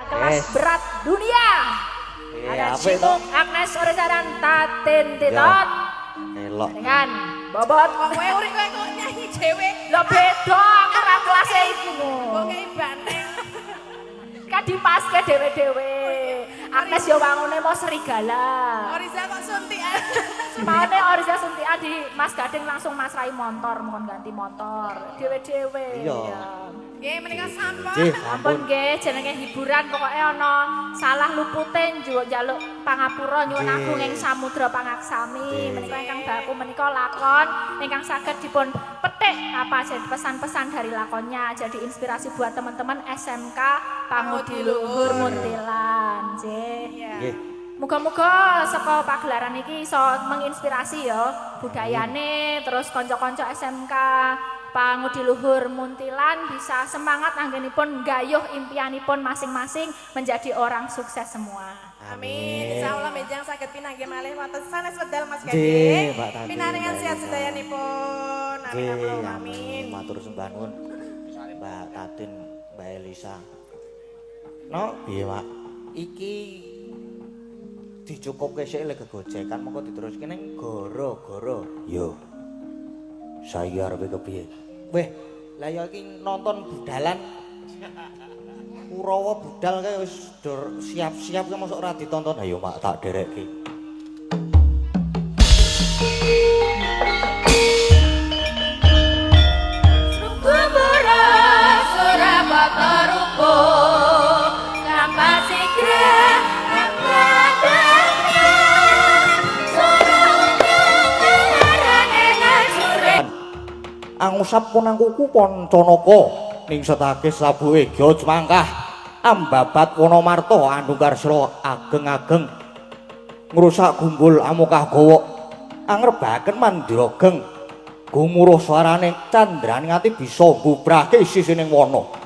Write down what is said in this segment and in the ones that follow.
Kelas berat dunia. Ada Cimuk Agnes Orisadan Tatin Titot. Elok. Dengan bobot Kowe urip kowe kok nyanyi dhewe. lo beda ora kelasnya iku. Kok kei banteng. Kan dipaske dhewe-dhewe. Agnes yo wangune mau serigala. Orisa kok suntikan. Maune Orisa suntikan di Mas Gading langsung masrai motor, mohon ganti motor. Dhewe-dhewe. Iya. Nggih menika sampun. Ampun nggih, jenenge hiburan pokoke ana salah lupute njaluk pangapura nyuwun agung ing samudra pangaksami. Menika ingkang baku menika lakon ingkang saged dipun petik apa jadi pesan-pesan dari lakonnya. Jadi inspirasi buat teman-teman SMK Pangudi Luhur Muntilan. Nggih. Muga-muga saka pagelaran iki iso menginspirasi ya budayane terus kanca-kanca SMK Pangudi Luhur Muntilan bisa semangat anggenipun gayuh impianipun masing-masing menjadi orang sukses semua. Amin. Insyaallah menjang saged pinanggih malih wonten sanes wedal Mas Nggih, Gading. Mbak Tati. Pinaringan sehat sedayanipun. Amin Nggih, Allahumma amin. matur sembah nuwun Mbak Tatin, Mbak Elisa. No, piye, Pak? Iki dicukupke sik lek gegojekan mengko diteruske ning gara-gara. Yo. Saya arep kepiye? Weh, lah ya iki nonton budalan. Kurawa budal kae wis siap-siap ke mosok ora ditonton. Ayo Mak tak derekke. Kumbara Surabaya rupo Kampas Sigra Angusap punangkuku Pancanaka ning setake sabuhe Gya Cemangkah ambabat Wonomarta Andungkarsra ageng-ageng ngrusak gumbul Amukah Gawa angrebaken Mandira Geng gumuruh swarane candraning ati bisa mbubrahke sisining wana.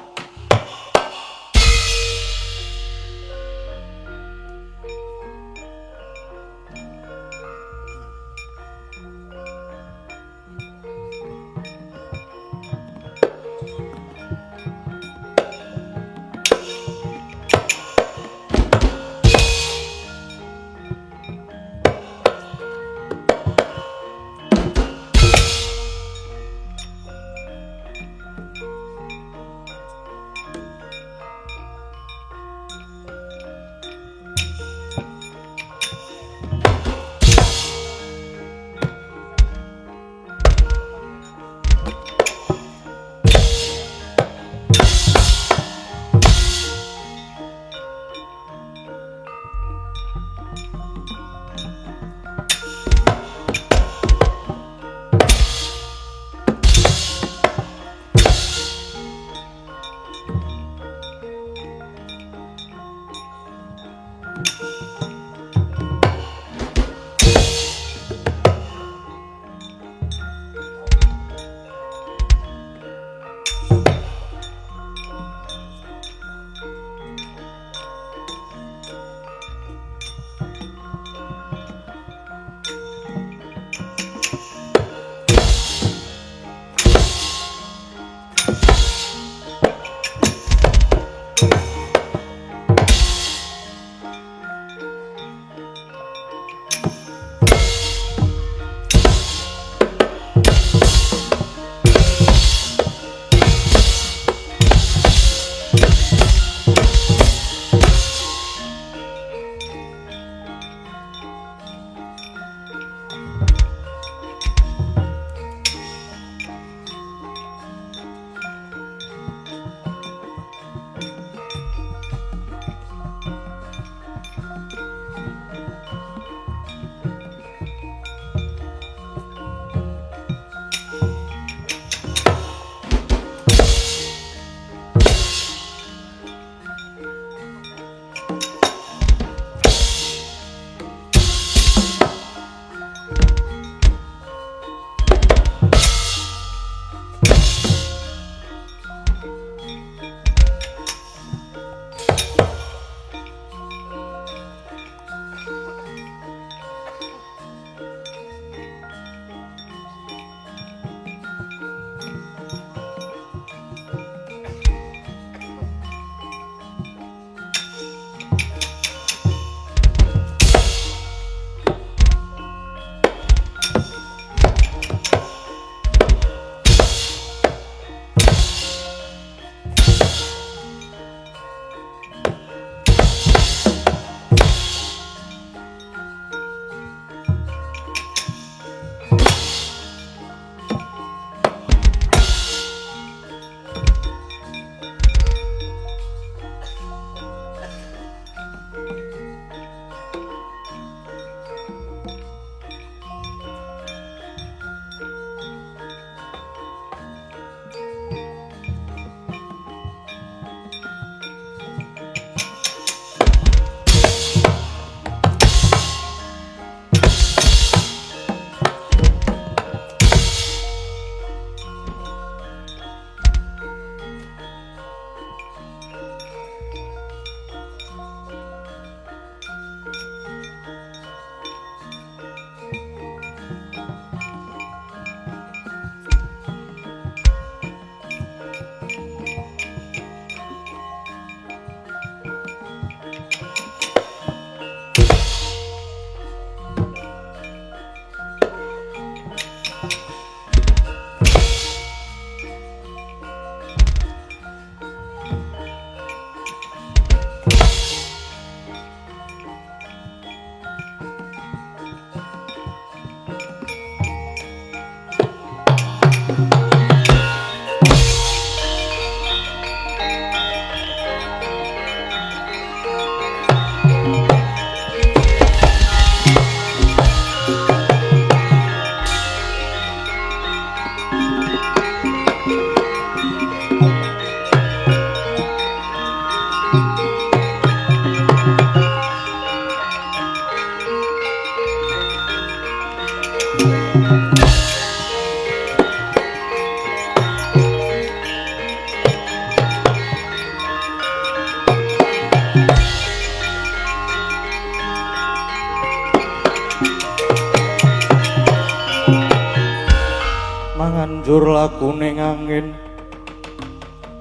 manganjur lakune angin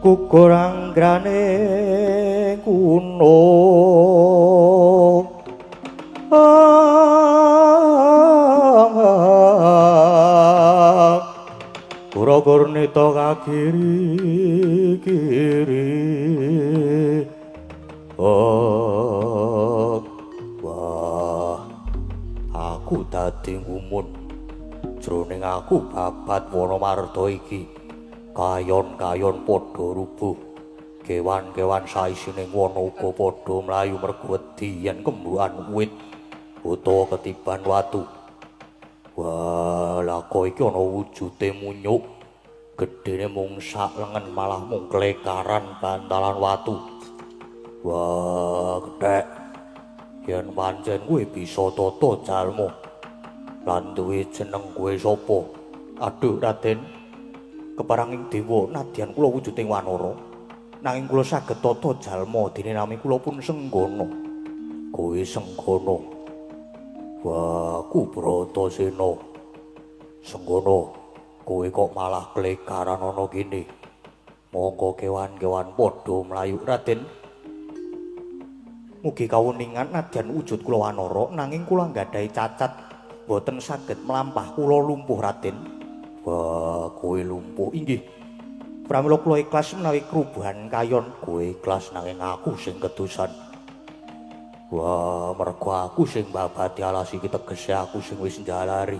kukurang grane kuno Pura-purnita kakiri-kiri wah aku dadi ngumun jroning aku babat Wonomarda iki kayon-kayon padha rubuh kewan-kewan saisining wana uga padha mlayu mergo wedi yen kembukan wit utawa ketiban watu. Wah, lako iki ana wujude munyuk. Gedene mung sak lengen malah mung klekaran bantalan watu. Wah, gethek. Yen pancen kuwi bisa tata jalma. Lan duwe jeneng kuwi sapa? Aduh, Raden. Keparanging dewa nadyan kula wujuding wanara. Nanging kula saged tata jalma dene nami kula pun Senggana. Kowe Senggana. Wah, ku Bratasena. Senggana, kowe kok malah klekaran ana kene. Monggo kewan-kewan padha mlayu, Raden. Mugi kawuningan nadyan wujud kula wanara nanging kula nggadahi cacat boten saged mlampah kula lumpuh, Raden. Wah, kowe lumpuh inggih. Pramila kula ikhlas menawi krubuhan kayon kowe ikhlas nanging aku sing kedusan. Wah, mergo aku sing babati alas iki tegese aku sing wis njalari.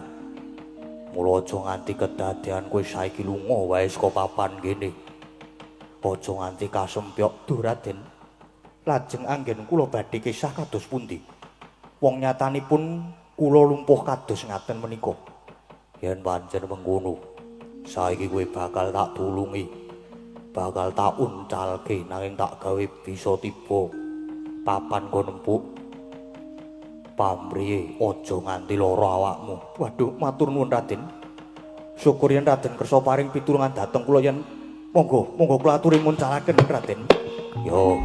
Mula aja nganti kedadean kowe saiki lunga wae saka papan kene. Aja nganti kasempyok duh, Raden. Lajeng anggen kula badhe kisah kados pundi? Wong nyatanipun kula lumpuh kados ngaten menika. Yen pancen mengkono, saiki kowe bakal tak tulungi. Bakal tak uncalke nanging tak gawe bisa tiba papan nggo nempuk. Pamriye aja nganti lara awakmu. Waduh, matur nuwun Raden. Syukur yen Raden kersa paring pitulungan dhateng kula yen monggo kula aturi muncalaken Raden. Yo.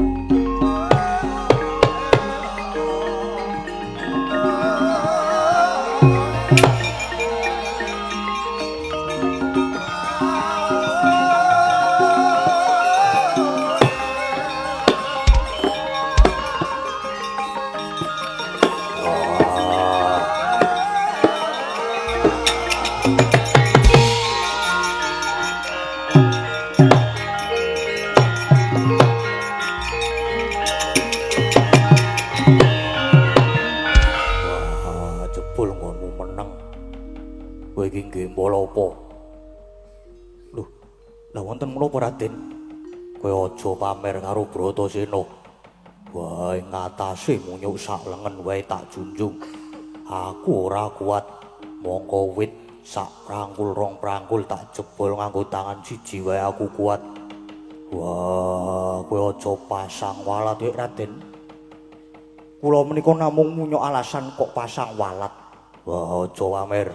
Raden, kowe aja pamer karo Bratasena. Wah, ing ngatasé munyuk sak lengen wae tak junjung. Aku ora kuat, mongko wit sak prangkul rong prangkul tak jebol nganggo tangan siji wae aku kuat. Wah, kowe aja pasang walat wae Raden. Kula menika namung munyuk alasan kok pasang walat. Wah, aja pamer.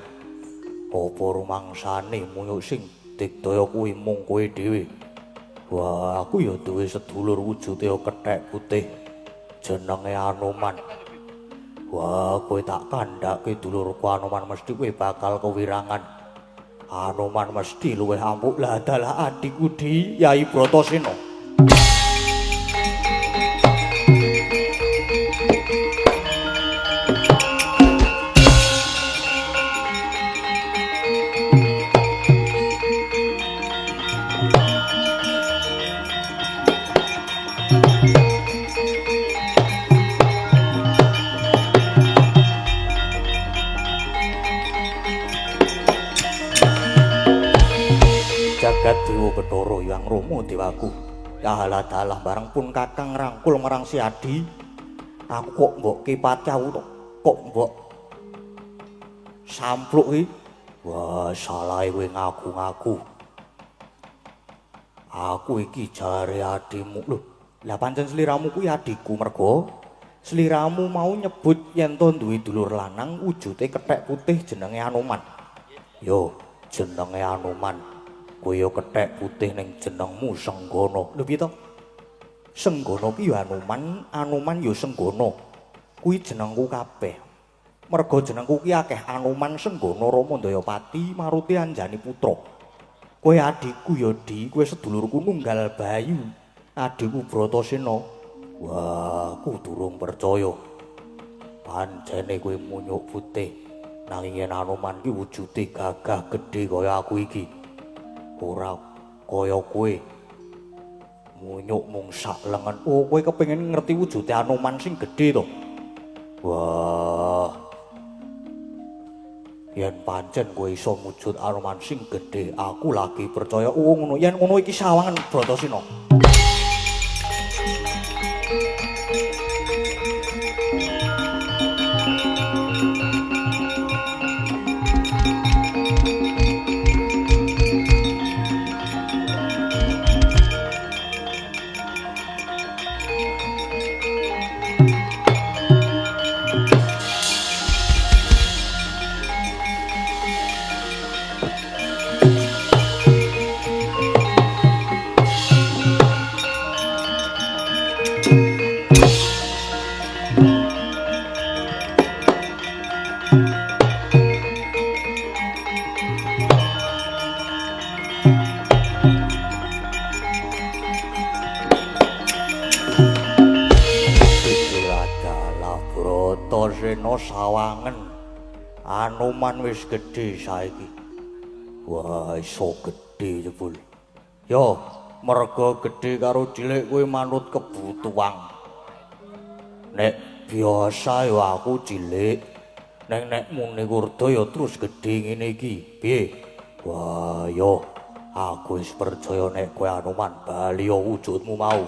Apa rumangsane munyuk sing digdaya kuwi mung kowe dhewe. Wah, aku ya duwe sedulur wujude kethek putih. Jenenge Anoman. Wah, kowe tak kandhake dulurku Anoman mesti kowe bakal kewirangan. Anoman mesti luwih ampuh lah adalah adikku di Yai Bratasena. Jagat Dewa Bathara Hyang Rama dewaku. Ya Allah dalah bareng pun Kakang rangkul marang si Adi. Aku kok mbok kipatyawu to. Kok mbok sampluk iki. Wah, salahe kowe ngaku-ngaku. Aku iki jare adimu. Lho, lah pancen sliramu kuwi adikku mergo sliramu mau nyebut yen to duwe dulur lanang wujude kethek putih jenenge Anoman. Yo, jenenge Anoman. Kowe yo kethek putih ning jenengmu Senggana. Lho piye to? Senggana ki yo Anoman, Anoman yo Senggana. Kuwi jenengku kabeh. Merga jenengku ki akeh Anoman Senggana Rama Dayapati Maruti Anjani Putra. Kowe adikku yo Di, kowe sedulurku Nunggal Bayu. Adikku Bratasena. Wah, aku durung percaya. Pancene kowe munyuk putih. Nanging yen Anoman ki wujude gagah gedhe kaya aku iki. Ora kaya kowe. Munyuk mung sak lengen. Oh, kowe kepengin ngerti wujude Anoman sing gedhe to? Wah. Yen pancen kowe iso mujud Anoman sing gedhe, aku lagi percaya. Oh, ngono. Yen ngono iki sawangan Bratasena. Bratasena sawangen. Anoman wis gedhe saiki. Wah, iso gedhe jebul. Yo, merga gedhe karo cilik kuwi manut kebutuhan. Nek biasa yo aku cilik, nek muni kurda yo terus gedhe ngene iki. Piye? Wah, yo aku wis percaya nek kowe Anoman bali yo wujudmu mau.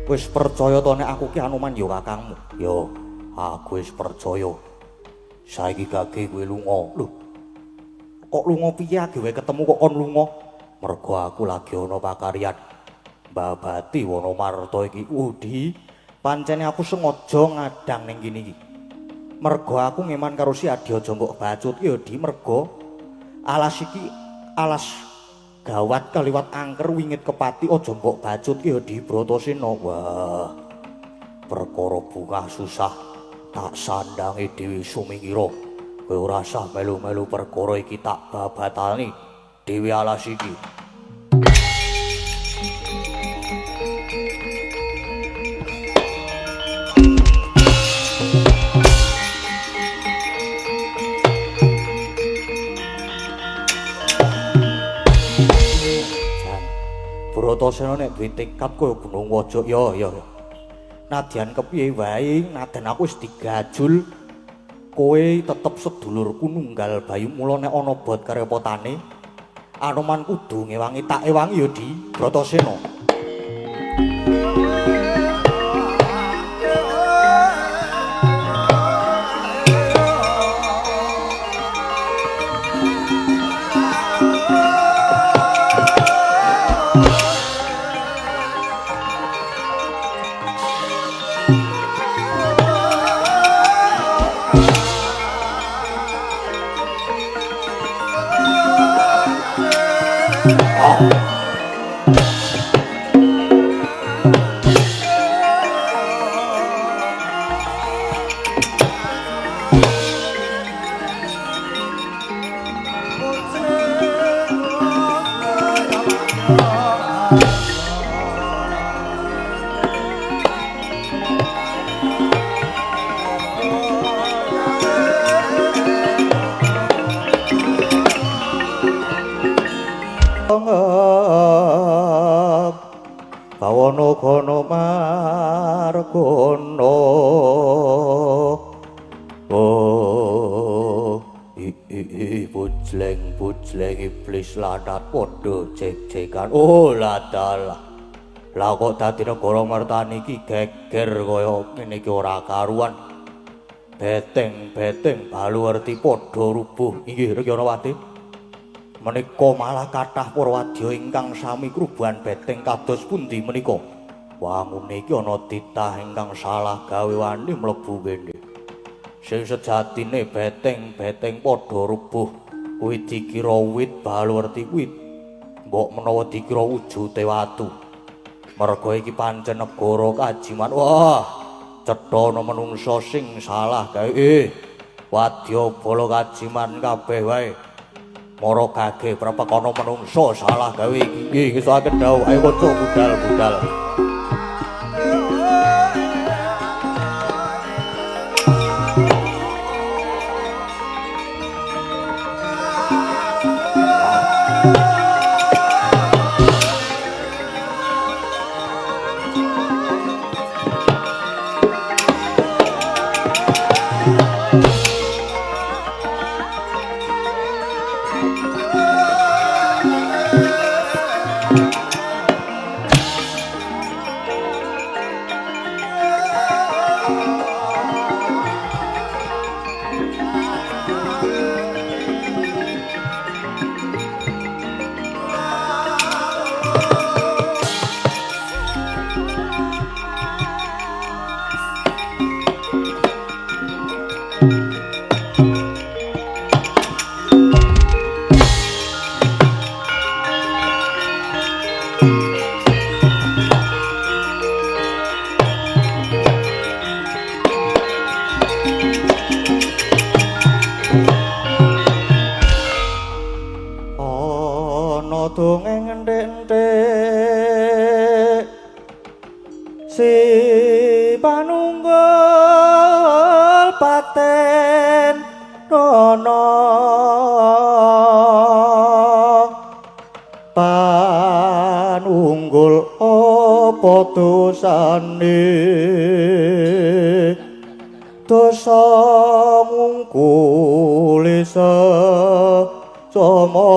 Wis percaya to nek aku ki Anoman ya kakangmu? Yo, aku wis percaya. Saiki gage kowe lunga. Lho. Kok lunga piye agewe ketemu kok kon lunga? Mergo aku lagi ana pakaryan babati Wonomarta iki. Di, pancene aku sengaja ngadang ning kene iki. Mergo aku ngeman karo si Adya Jombok Bacut ya Di, mergo alas iki alas gawat kaliwat angker wingit kepati aja mbok bacut ki Di Bratasena. Wah, perkara bungah susah tak sandangi Dewi Sumingira. Kowe ora usah melu-melu perkara iki tak babatani Dewi alas iki. Bratasena nek duwe tekad kaya Gunung Waja. Ya. Nadyan kepiye wae, naden aku wis digajul. Kowe tetep sedulurku Nunggal Bayu, mula nek ana bot karepotane, Anoman kudu ngewangi tak ewangi ya Di Bratasena. Bawana Gana Margana. Bujleng iblis lanat padha jek-jekan. Oh ladalah. Lah kok dadi negara mertani iki geger kaya ngene iki ora karuan. Beteng-beteng baluwerti padha rubuh. Inggih Rekyawati. Menika malah kathah para wadya ingkang sami krubuhan beteng kados pundi menika. Wangune iki ana titah ingkang salah gawe wani mlebu kene. Sing sejatine beteng-beteng padha rubuh. Kuwi dikira wit baluwerti kuwi mbok menawa dikira wujute watu. Merga iki pancen negara kajiman. Wah, cetha ana manungsa sing salah gawe. Wadya bala kajiman kabeh wae. Mara gageh prapakana manungsa salah gawe iki. Nggih, ngesuaken dawuh ayo kanca budal-budal. Dongeng enthek si panunggul paten nono panunggul apa dosane dosa ngungkuli sama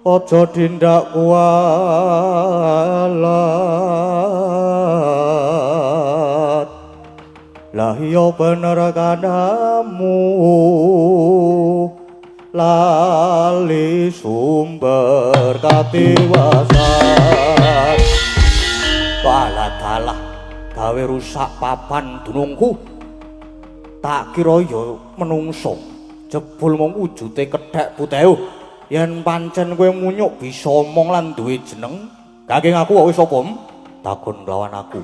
aja tindak kualat lah iya bener kanamu lali sumber katiwasan walah gawe rusak papan dunungku tak kira ya menungso jebul mung wujude kethek putih. Yen pancen kowe munyuk bisa omong lan duwe jeneng, kangge aku kok wis sapa? Takon lawan aku.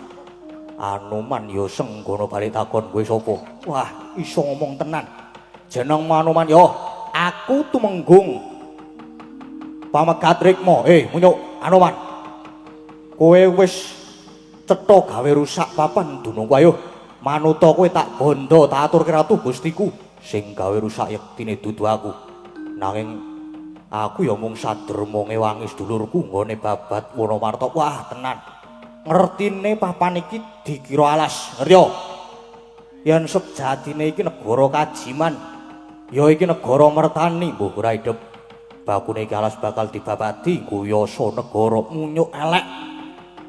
Anoman ya senggono balik takon kowe sapa? Wah, iso ngomong tenan. Jeneng Anoman ya aku Tumenggung. Pamegat Rikma. Munyuk Anoman. Kowe wis cetha gawe rusak papan dunungku ayo. Manuta kowe tak bondo tak aturke ratu Gustiku sing gawe rusak yektine dudu aku. Nanging aku ya mung saderma ngewangi sedulurku nggone babat Wonomarta. Wah, tenan. Ngertine papan iki dikira alas, ngerti yo? Yen sejatine iki negara kajiman, ya iki negara mertani, mbuh ora idep. Bakune iki alas bakal dibabadi kuyasa negara munyuk elek.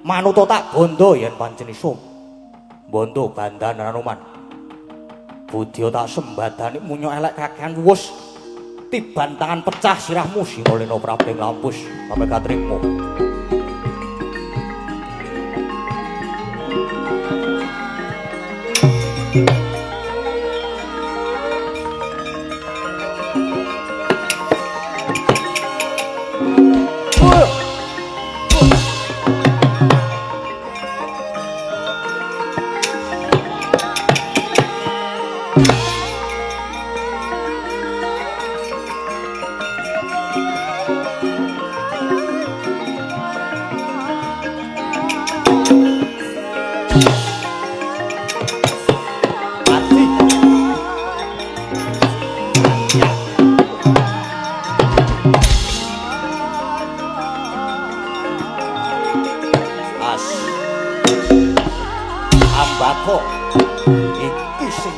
Manuta tak bondo yen pancen iso. Bondo bandan Anoman. Budya tak sembadani munyuk elek kakehan wus. Tiban tangan pecah sirahmu Singalena Prabing Lampus sampai katrikmu. Ambako iki sing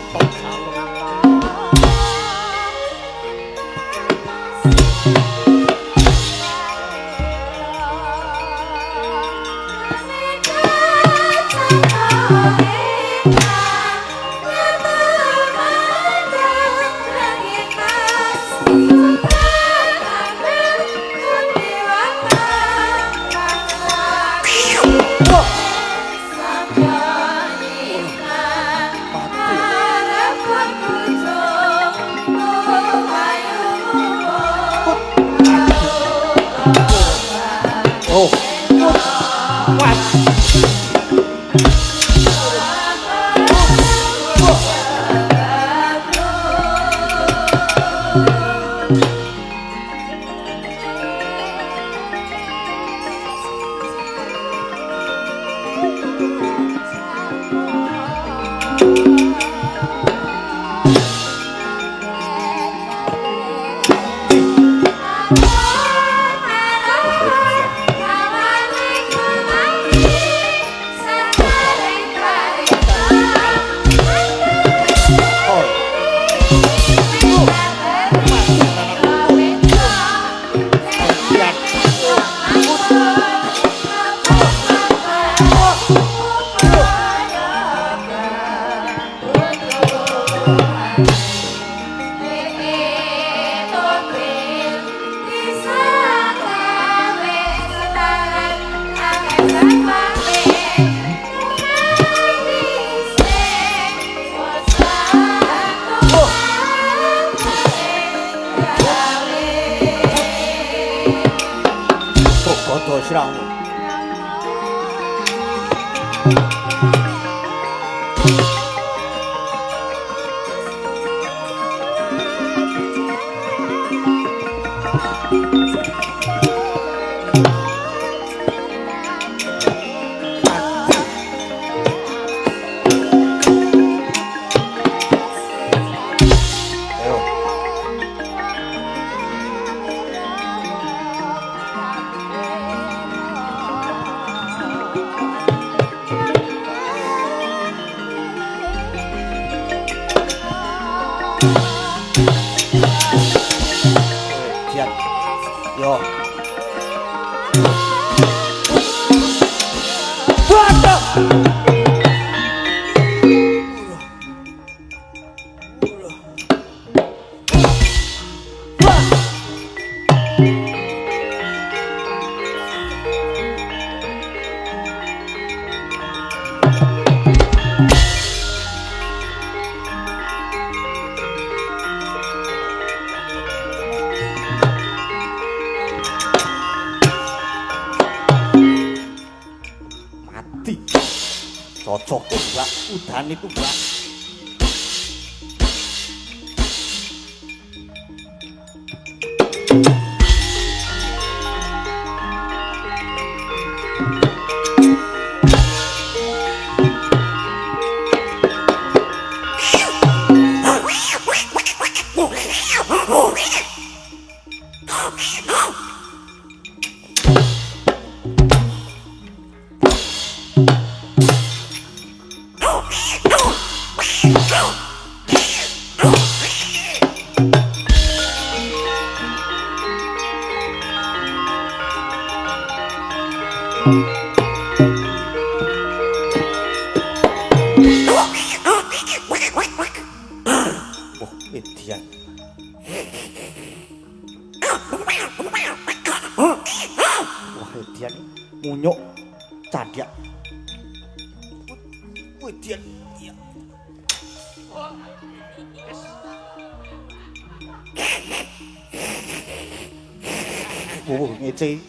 Oh. What? 싫어. Yo. Cocok Mbak, udan itu Mbak. Edian. Wah, Edian munyuk candak. Edian. Iya. Oh, ngece.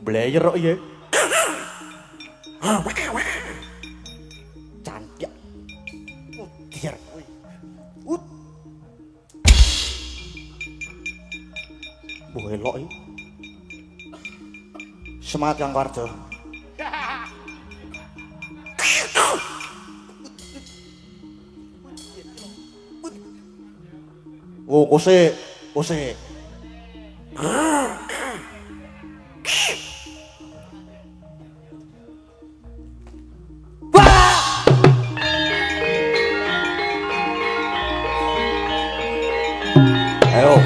Blayer kok ya. Cantik. Diar kowe. Mbok elok iki. Semangat Kang Warjo. Oh, kose.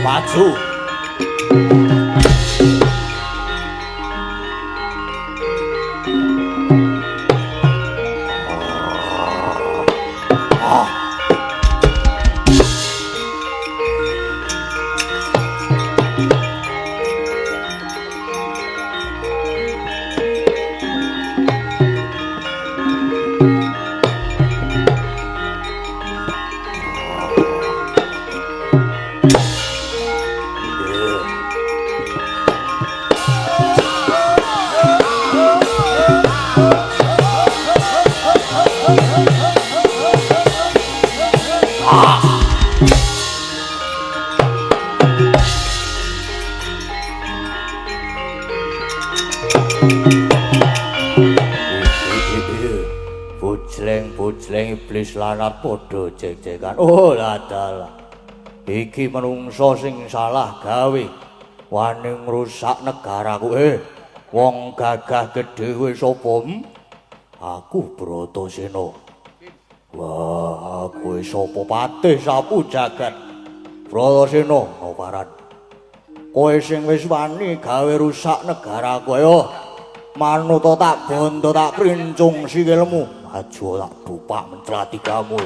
maju. Bujleng iblis lanat padha cek-cekan. Oh ladalah. Iki menungso sing salah gawe. Wani ngrusak negaraku. Wong gagah gedhe kowe sapa? Aku Bratasena. Wah, kowe sapa patih sapu jagat? Bratasena Nawaran. Kowe sing wis wani gawe rusak negaraku. Ayo. Manuta tak bondo tak princung sikilmu. Maju tak bupak mencelati kamu.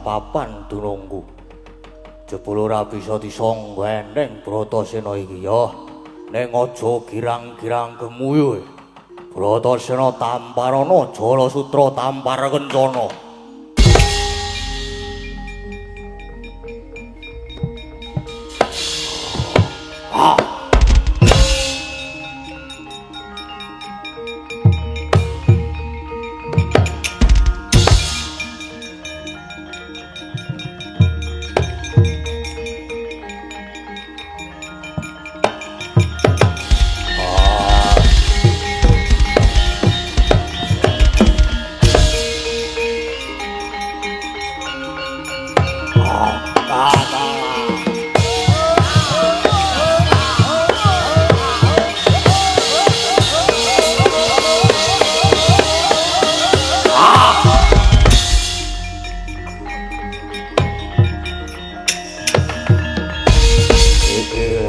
Papan dunungku jebul ora bisa disangga eneng Bratasena iki ya ning aja girang-girang gemuyu Bratasena tamparana Jalasutra tampar kencana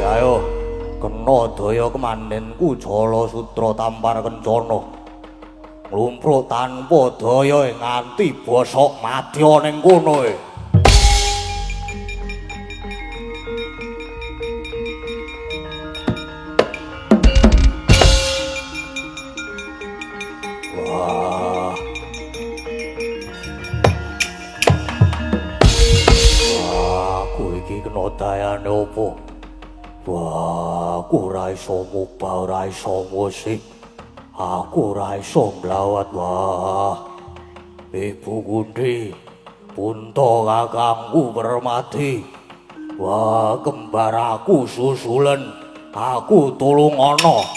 Ayo kena daya kemanenku Jala Sutra Tampar Kencana nglumpruk tanpa daya nganti bosok madya ning kono e. Wah. Aku iki kena dayane opo? Wah, aku ora iso mubah, ora iso musik. Aku ora iso mlawat. Wah. Ibu Gundi, Punta kakangku Permati. Wah, kembar aku susulen. Aku tulung ana.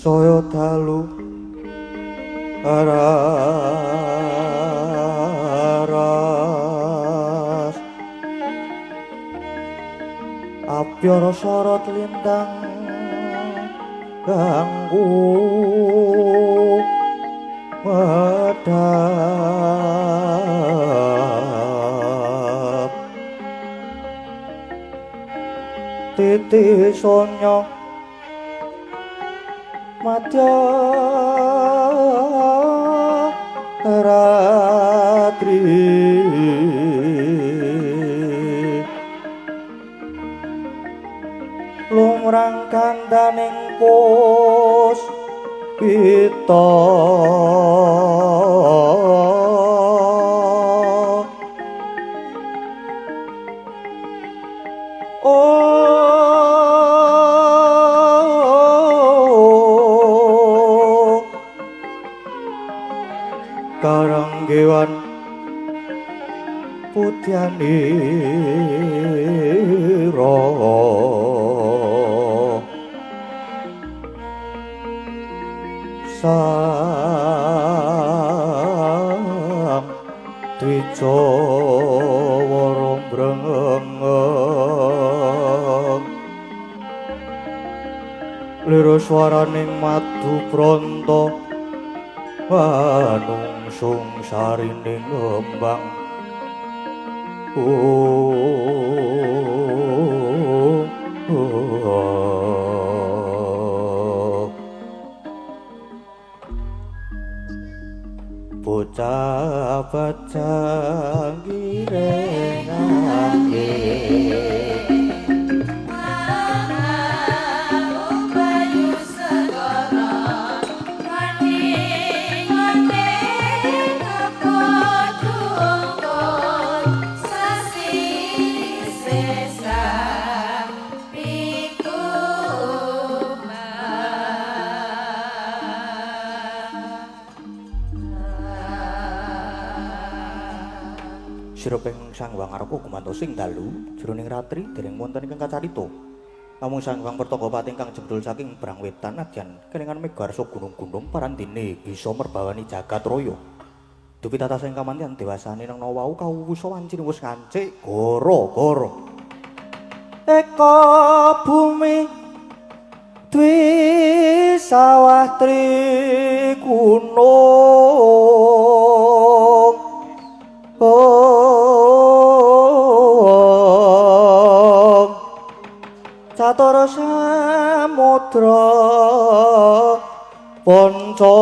Saya dalu aras apyara sorot lintang ganggu medhap titi sonya madya ratri lumrang kandaning pus pita karanggewan putyanira sang Twijawara brengeng lira swaraning madu pranta manungsung sarining ngembang Bocah bajang girengake Siroping Sang Hyang Arep gumantos sing dalu jroning ratri dereng wonten ingkang kacarita. Namung Sang Hyang Pertagapati ingkang jebul saking Brang Wetan nadyan kelingan megarsa gunung-gunung parandene bisa merbawani jagat raya. Dupi tata sing kamantian dewasane nang wau kawusa wancine wis ngancik gara-gara eka bumi dwi sawah tri gunung Catur samudra panca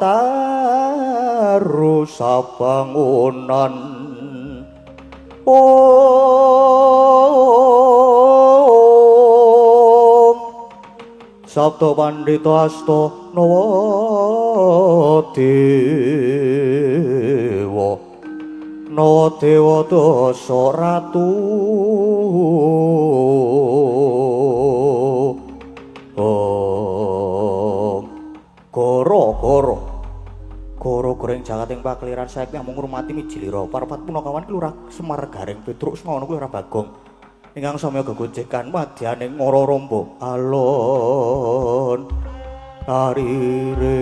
taru sabangunan Om Sabda Pandhita Asta Nawa Dewa Dasa Ratu Goro goreng jagating pakliran saiki mung ngurmati mijilira parapat punakawan Kelurah Semar Garing Petruk semono kuwi ora Bagong ingkang samya gegojekan madyaning ngara romba alon arire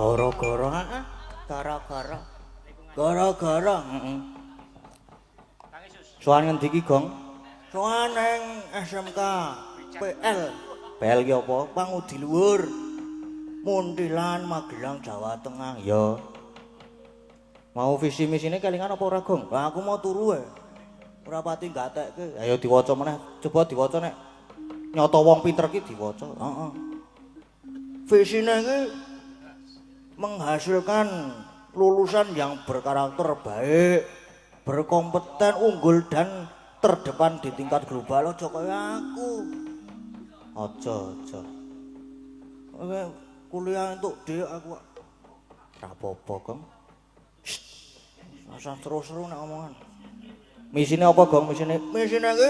Gara-gara heeh. Gara-gara. Gara-gara, heeh. Soan ngendi iki, Gong? Soan ning SMK PL. PL ki apa? Pangudi Luhur. Muntilan Magelang Jawa Tengah. Ya. Mau visi misine kelingan apa ora, Gong? Lah aku mau turu ae. Ora pati gatekke. Ayo diwaca meneh. Coba diwaca nek nyata wong pinter ki diwaca. Heeh. Visine iki menghasilkan lulusan yang berkarakter baik, berkompeten, unggul dan terdepan di tingkat global. Aja kaya aku. Aja. Oke, kuliah untuk D aku. Ora apa-apa, Gong. Masa seru-seru nek omongan. Misine apa, Gong? Misine iki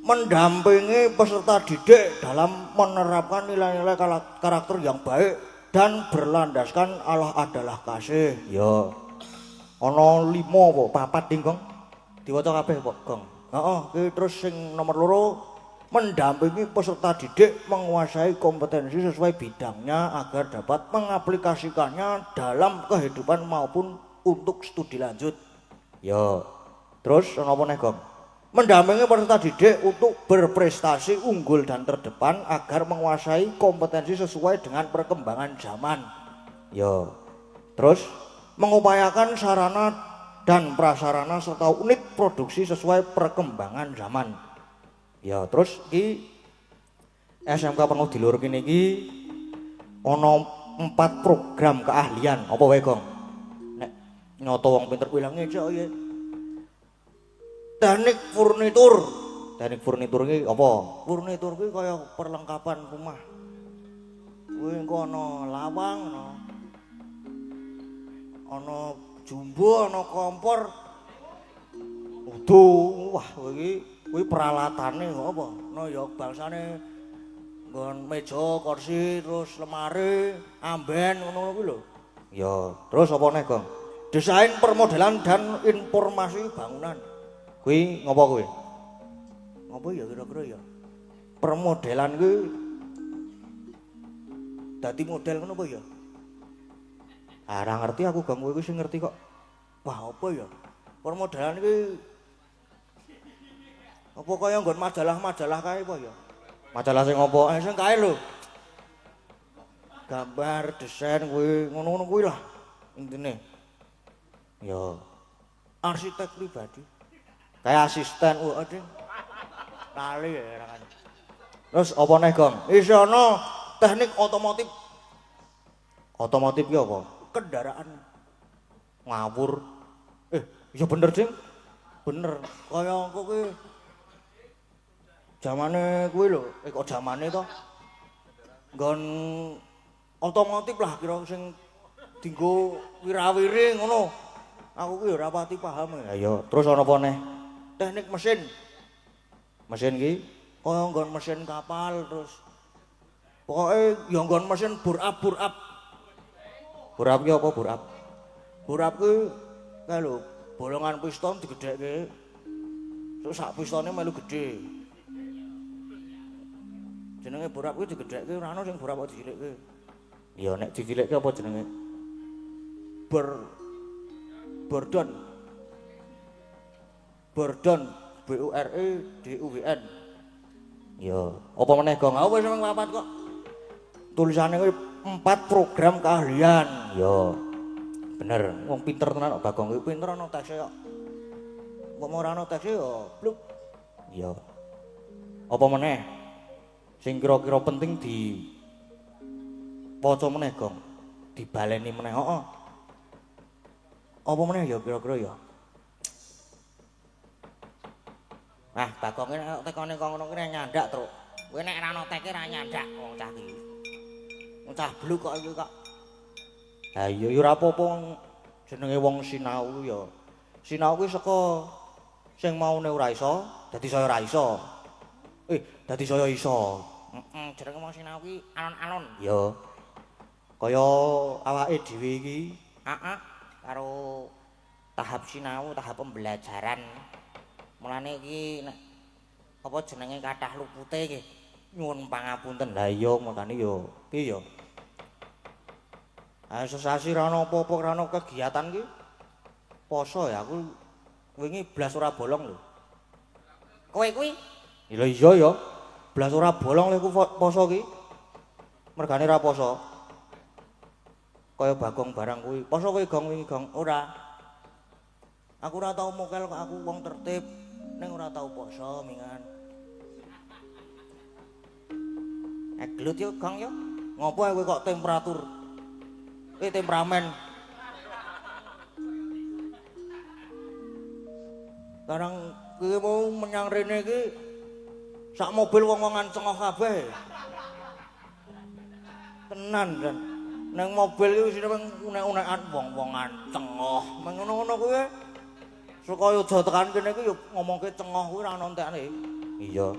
mendampingi peserta didik dalam menerapkan nilai-nilai karakter yang baik dan berlandaskan Allah adalah kasih. Ya. Ana 5 apa 4 ding, Gong? Diwaca kabeh kok, Gong. Heeh, iki terus sing nomor 2 mendampingi peserta didik menguasai kompetensi sesuai bidangnya agar dapat mengaplikasikannya dalam kehidupan maupun untuk studi lanjut. Ya. Terus ana apa neh, Gong? Mendampingi peserta didik untuk berprestasi unggul dan terdepan agar menguasai kompetensi sesuai dengan perkembangan zaman. Ya. Terus mengupayakan sarana dan prasarana serta unit produksi sesuai perkembangan zaman. Ya, terus iki SMK Pangudi Luhur kene iki ana 4 program keahlian. Apa wae, Gong? Nek nyoto wong pinter kuwi lah ngecek ya. Teknik furnitur. Teknik furnitur iki apa? Furnitur iki kaya perlengkapan rumah. Kuwi engko ana lawang, ana jumbo, ana kompor. Waduh, wah kuwi peralatane kok apa? No ya bangsane nggon meja, kursi, terus lemari, amben ngono kuwi lho. Ya, terus apa neh, Gong? Desain permodelan dan informasi bangunan. Kuwi ngopo kuwi? Ngopo ya kira-kira ya? Permodelan kuwi dadi model ngono apa ya? Ora ngerti aku, Gong, kowe sing ngerti kok. Wah, apa ya? Permodelan kuwi apa kaya nggon majalah-majalah kae apa ya? Majalah sing apa? Sing kae lho. Gambar, desain kuwi ngono-ngono kuwi lah intine. Ya, arsitek pribadi. Kayak asisten ding. Kali ya kan. Terus apa neh, Gong? Iso ana teknik otomotif. Otomotif ki apa? Kendaraan. Ngawur. Ya bener, Ding. Bener. Kaya engko kuwi zamane kuwi lho, kok zamane to. Nggon otomotif lah kira sing dienggo wirawiri ngono. Aku kuwi ora pati paham ya. Ya, terus ana apa neh? Teknik mesin. Mesin ki kaya nggon mesin kapal terus pokoke ya nggon mesin burap. Burap ki apa burap? Burap ki kae lho, bolongan piston digedhekke. Terus sak pistone melu gedhe. Jenenge burap ki digedhekke ora ana sing burap kok dicilikke. Ya nek dicilikke apa jenenge? Bordon. BUREDUWN. Ya, apa meneh, Gong? Aku wis mung papat kok. Tulisane kuwi 4 program keahlian. Ya. Bener, wong pinter tenan kok Bagong kuwi pinter ana tekse kok. Mbok ora ana tekse ya bluk. Ya. Apa meneh? Sing kira-kira penting di waca meneh, Gong. Dibaleni meneh, heeh. Apa meneh ya kira-kira ya? Ah, Bagong iki nek tekone kok ngono kuwi nyandak, Truk. Kowe nek ora ana teke ra nyandak wong cah iki. Wong cah bluk kok iki kok. Ha iya ya ora apa-apa jenenge wong sinau ya. Sinau kuwi saka sing maune ora iso, dadi saya ora iso. Dadi saya iso. Jenenge wong sinau kuwi alon-alon. Ya. Kaya awake dhewe iki, karo tahap sinau, tahap pembelajaran. Mulane iki nek apa jenenge kathah lupute iki nyuwun pangapunten. Lah iya makane ya piye ya? Ah sesasi ra ono apa-apa, ra ono kegiatan ki. Poso ya aku wingi blas ora bolong lho. Kowe kuwi Lha iya ya. Blas ora bolong lho aku poso ki. Mergane ra poso. Kaya Bagong barang kuwi. Poso kowe Gong wingi Gong? Ora. Aku ora tau mokel kok aku wong tertib. Ning ora tau poso mingan. Gelut yo Gong yo. Ngopo kowe kok temperatur? Temperamen. Sekarang kowe mau menyang rene iki sak mobil wong-wongan cengok kabeh. Tenan kan. Nang mobil iki wis unek-unekan wong-wongan cengok. Meng ngono-ngono kuwi. Supaya aja tekan kene iki yo ngomongke cengok kuwi ora ono entekne. Iya.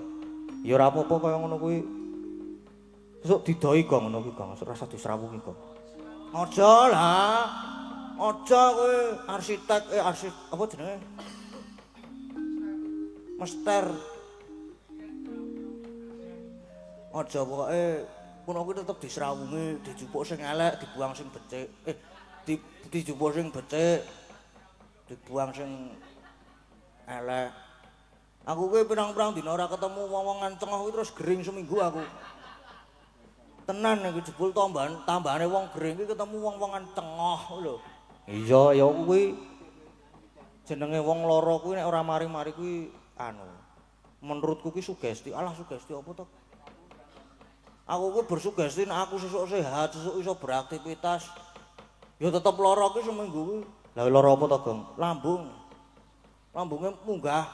Ya ora apa-apa kaya ngono kuwi. Sesuk didoi Gong ngono kuwi Gong, rasa disrawungi Gong. Aja lah. Aja kowe arsitek apa jenenge? Mester. Aja pokoke kono kuwi tetep disrawungi, dijupuk sing elek, dibuang sing becik. Dijupuk sing becik. Dibuang sing elek. Aku kuwi pirang-pirang dina ora ketemu wong-wongan cengah kuwi terus gering seminggu aku. Tenan iki jebul tambahane wong gering iki ketemu wong-wongan cengah lho. Iya, ya kuwi jenenge wong lara kuwi nek ora mari-mari kuwi anu. Menurutku kuwi sugesti. Alah sugesti apa to? Aku kuwi bersugesti nek aku sesuk sehat, sesuk iso beraktivitas. Ya tetep lara kuwi seminggu kuwi. Lah lara apa to, Gong? Lambung. Lambunge munggah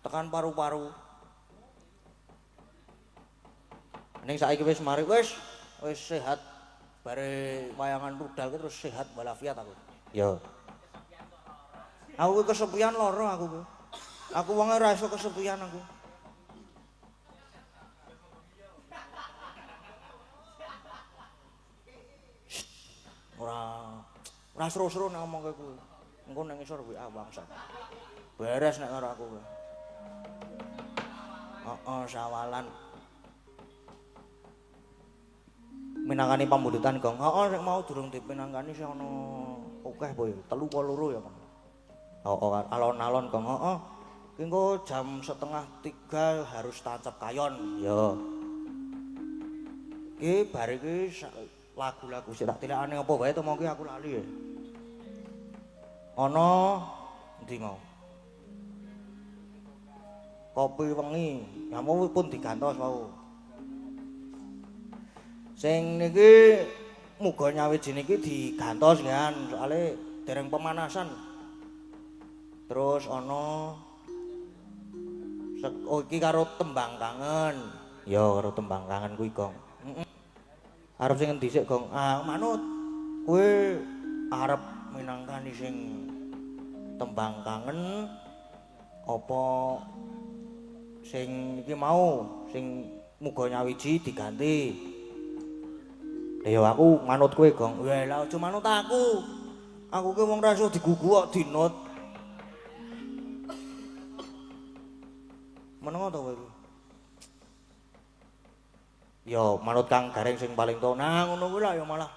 tekan paru-paru. Ning saiki wis mari wis sehat. Bare wayangan rudal terus sehat walafiat aku. Ya. Aku kesepian lara aku. Aku wonge ora iso kesepian aku. Ora seru-seru nek ngomong kowe kuwi. Engko nang isor WA bangsat. Beres nek karo aku kowe. Heeh, sawalan. Minangkani pambudutan Gong. Heeh, nek mau durung dipinangkani sing ana akeh apa ya? 3 apa 2 ya, Kang. Heeh, alon-alon Gong. Heeh. Ki engko jam 2:30 harus tancap kayon. Ya. Ki bar iki lagu-lagu sik tak tilakane apa wae to mau ki aku lali ya. Ana endi mau? Kopi wengi, kamu pun digantos mau. Sing niki muga nyawiji niki digantos kan, soalé dereng pemanasan. Terus ana iki karo tembang kangen. Ya karo tembang kangen kuwi, Gong. Arep sing endi sik, Gong? Ah, manut. Kowe arep minangkani sing tembang kangen apa sing iki mau sing muga nyawiji diganti. Ya aku manut kowe, Gong. Ya lha aja manut aku. Aku ki wong ra iso digugu kok dinut. Menengo to kowe iki? Ya manut Kang Gareng sing paling tuwa. Nah ngono kuwi lah ya malah.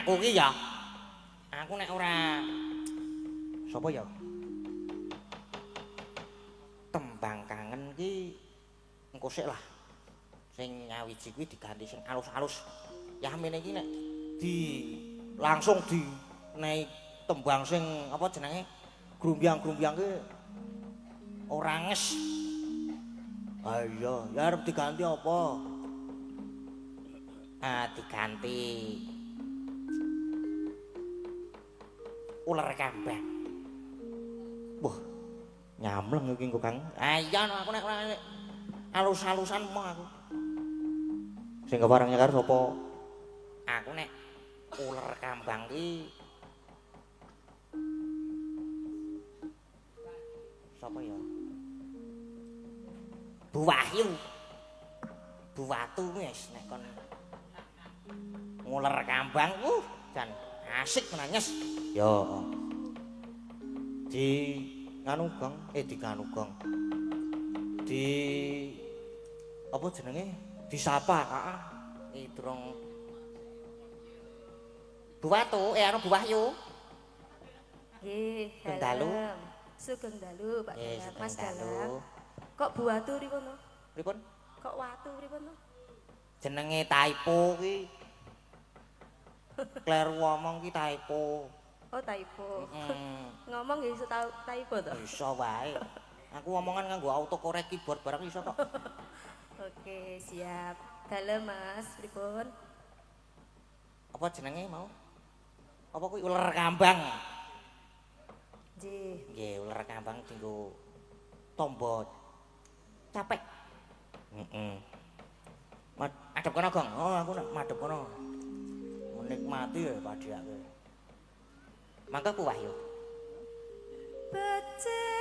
Aku ki ya. Aku nek ora sapa ya? Tembang kangen ki engko sik lah. Sing nyawiji kuwi diganti sing alus-alus. Ya mene iki nek langsung dinehi tembang sing apa jenenge? Grumbyang-grumbyang ki ora nges. Ah iya, ya arep diganti apa? Diganti ular kambang. Wah, nyamleng iki engko Kang. Ah iya aku nek alus-alusan mong aku. Sing kepareng nyekar sapa? Aku nek ular kambang ki sapa ya? Bu Wahyu. Bu Watu wis nek kon nguler kambang jan asik menanyes. Ya. Di nganu Gong, dikanu Gong. Di apa jenenge? Disapa, heeh. Iki durung Buah tuh, anu buah yu. Nggih, Sugeng dalu. Sugeng dalu, Pak Dalang. Mas Dalu. Dalang. Kok buatu pripun to? Pripun? Kok watu pripun to? Jenenge typo ki. Kleru ngomong ki typo. Oh, typo. Heeh. Ngomong nggih iso typo to? Iso wae. Aku ngomongan nganggo autocorrect keyboard barang iso kok. Oke, siap. Dalem Mas, pripun? Apa jenenge mau? Apa kuwi ular kambang? Nggih. Nggih, ular kambang dienggo tombo capek. Heeh. Madhep kono, Gong. Oh, aku nak madhep kono. Menikmati ya padhake. Mangga ku wahyu. Becik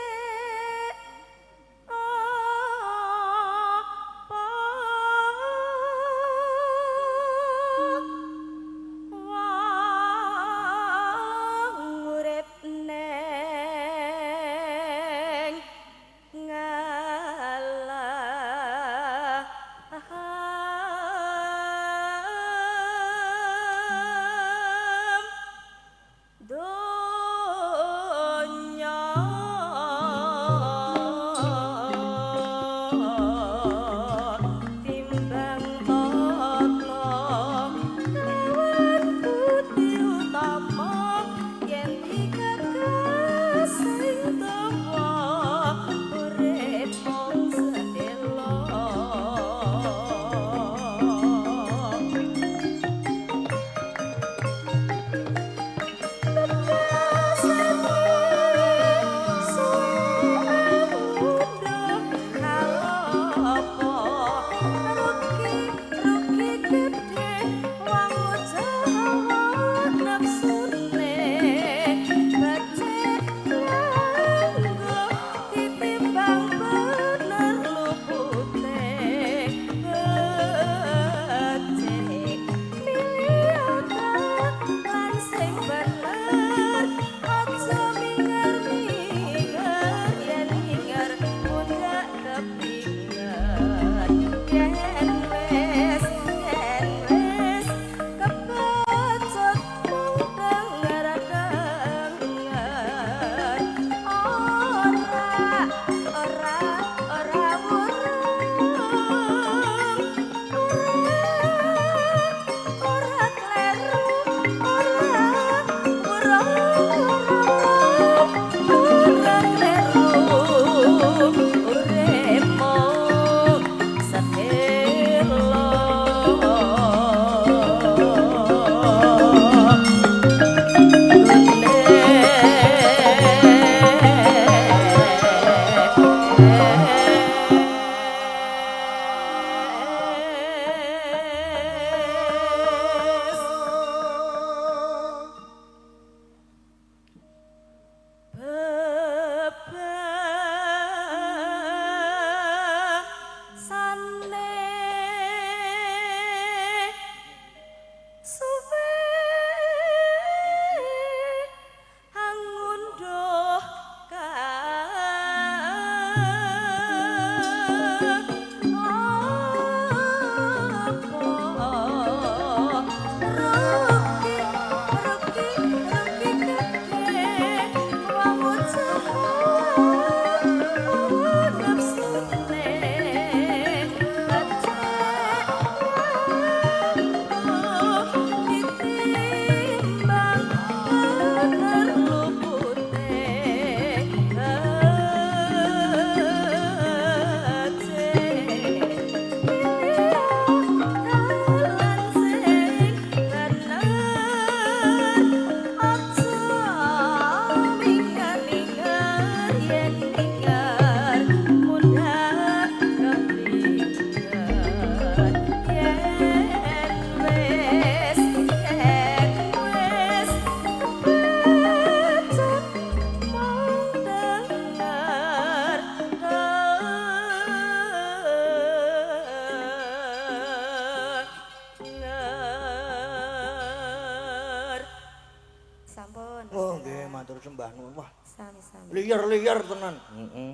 sembah nuwun. Wah, sami-sami. liar-liar tenan. Heeh.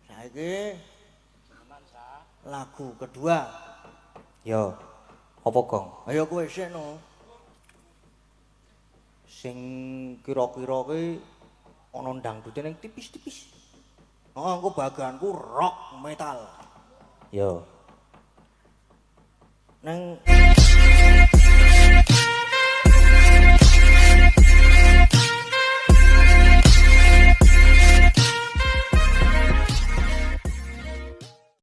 Saiki lagu kedua. Yo, apa Gong? Ayo kowe sik no. Sing kira-kira ki ana dangdute ning tipis-tipis. Heeh, engko baganku rock metal. Yo. Neng